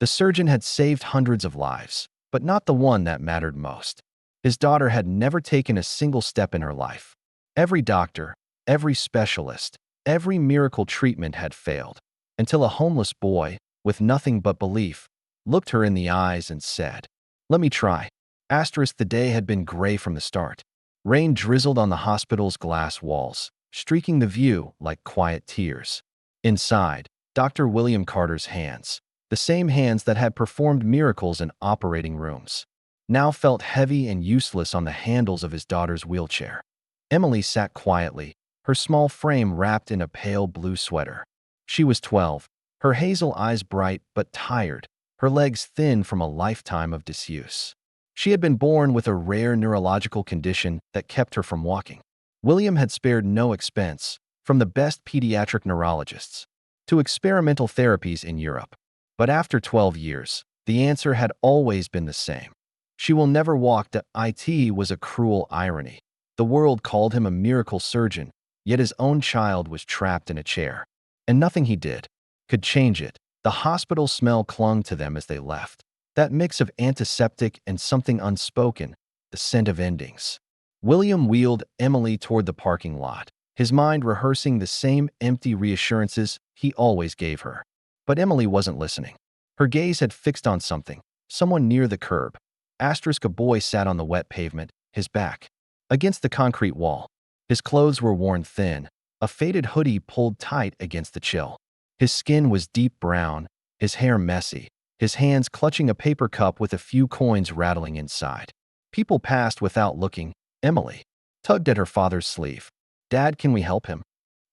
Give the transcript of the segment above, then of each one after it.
The surgeon had saved hundreds of lives, but not the one that mattered most. His daughter had never taken a single step in her life. Every doctor, every specialist, every miracle treatment had failed, until a homeless boy, with nothing but belief, looked her in the eyes and said, "Let me try." The day had been gray from the start. Rain drizzled on the hospital's glass walls, streaking the view like quiet tears. Inside, Dr. William Carter's hands, the same hands that had performed miracles in operating rooms, now felt heavy and useless on the handles of his daughter's wheelchair. Emily sat quietly, her small frame wrapped in a pale blue sweater. She was 12, her hazel eyes bright but tired, her legs thin from a lifetime of disuse. She had been born with a rare neurological condition that kept her from walking. William had spared no expense, from the best pediatric neurologists to experimental therapies in Europe. But after 12 years, the answer had always been the same. She will never walk. It was a cruel irony. The world called him a miracle surgeon, yet his own child was trapped in a chair. And nothing he did could change it. The hospital smell clung to them as they left. That mix of antiseptic and something unspoken, the scent of endings. William wheeled Emily toward the parking lot, his mind rehearsing the same empty reassurances he always gave her. But Emily wasn't listening. Her gaze had fixed on something, someone near the curb. A boy sat on the wet pavement, his back against the concrete wall. His clothes were worn thin, a faded hoodie pulled tight against the chill. His skin was deep brown, his hair messy, his hands clutching a paper cup with a few coins rattling inside. People passed without looking. Emily tugged at her father's sleeve. "Dad, can we help him?"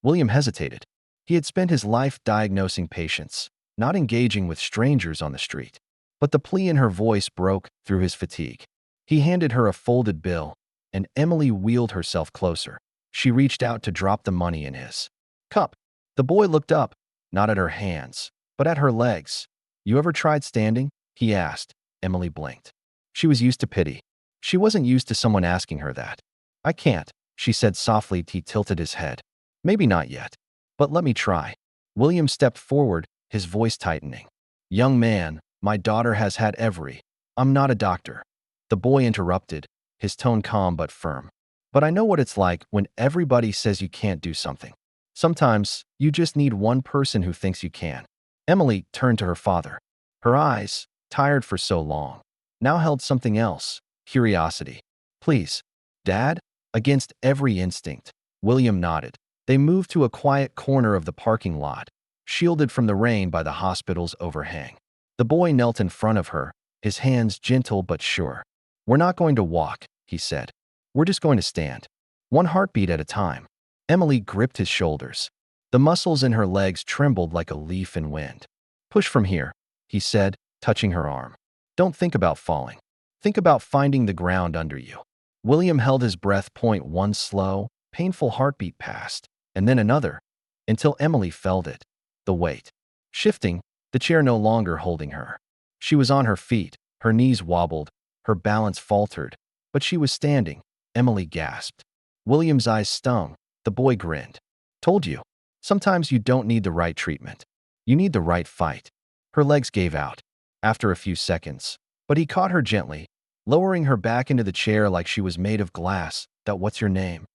William hesitated. He had spent his life diagnosing patients, not engaging with strangers on the street. But the plea in her voice broke through his fatigue. He handed her a folded bill, and Emily wheeled herself closer. She reached out to drop the money in his cup. The boy looked up, not at her hands, but at her legs. "You ever tried standing?" he asked. Emily blinked. She was used to pity. She wasn't used to someone asking her that. "I can't," she said softly. He tilted his head. "Maybe not yet, but let me try." William stepped forward, his voice tightening. "Young man, my daughter has had every—" "I'm not a doctor," the boy interrupted, his tone calm but firm. "But I know what it's like when everybody says you can't do something. Sometimes, you just need one person who thinks you can." Emily turned to her father. Her eyes, tired for so long, now held something else, curiosity. "Please, Dad?" Against every instinct, William nodded. They moved to a quiet corner of the parking lot, shielded from the rain by the hospital's overhang. The boy knelt in front of her, his hands gentle but sure. "We're not going to walk," he said. "We're just going to stand. One heartbeat at a time." Emily gripped his shoulders. The muscles in her legs trembled like a leaf in wind. "Push from here," he said, touching her arm. "Don't think about falling. Think about finding the ground under you." William held his breath. One slow, painful heartbeat passed, and then another, until Emily felt it, the weight. Shifting, the chair no longer holding her. She was on her feet, her knees wobbled, her balance faltered, but she was standing. Emily gasped. William's eyes stung. The boy grinned. "Told you. Sometimes you don't need the right treatment. You need the right fight." Her legs gave out, after a few seconds, but he caught her gently, lowering her back into the chair like she was made of glass. "What's your name?"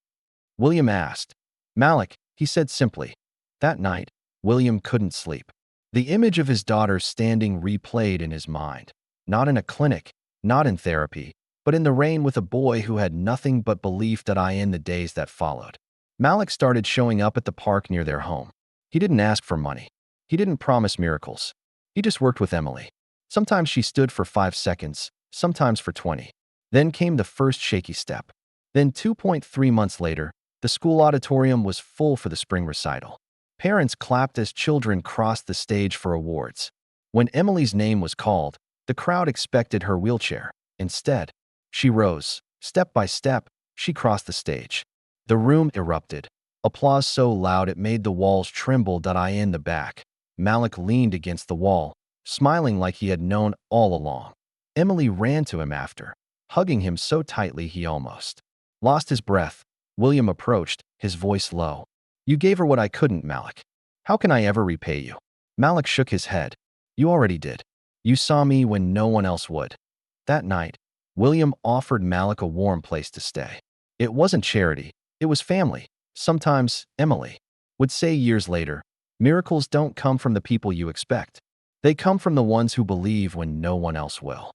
William asked. "Malik," he said simply. That night, William couldn't sleep. The image of his daughter standing replayed in his mind, not in a clinic, not in therapy, but in the rain with a boy who had nothing but belief. In the days that followed, Malik started showing up at the park near their home. He didn't ask for money. He didn't promise miracles. He just worked with Emily. Sometimes she stood for 5 seconds, sometimes for 20. Then came the first shaky step. Then 2.3 months later, the school auditorium was full for the spring recital. Parents clapped as children crossed the stage for awards. When Emily's name was called, the crowd expected her wheelchair. Instead, she rose. Step by step, she crossed the stage. The room erupted. Applause so loud it made the walls tremble. In the back, Malik leaned against the wall, smiling like he had known all along. Emily ran to him after, hugging him so tightly he almost lost his breath. William approached, his voice low. "You gave her what I couldn't, Malik. How can I ever repay you?" Malik shook his head. "You already did. You saw me when no one else would." That night, William offered Malik a warm place to stay. It wasn't charity, it was family. Sometimes, Emily would say years later, miracles don't come from the people you expect. They come from the ones who believe when no one else will.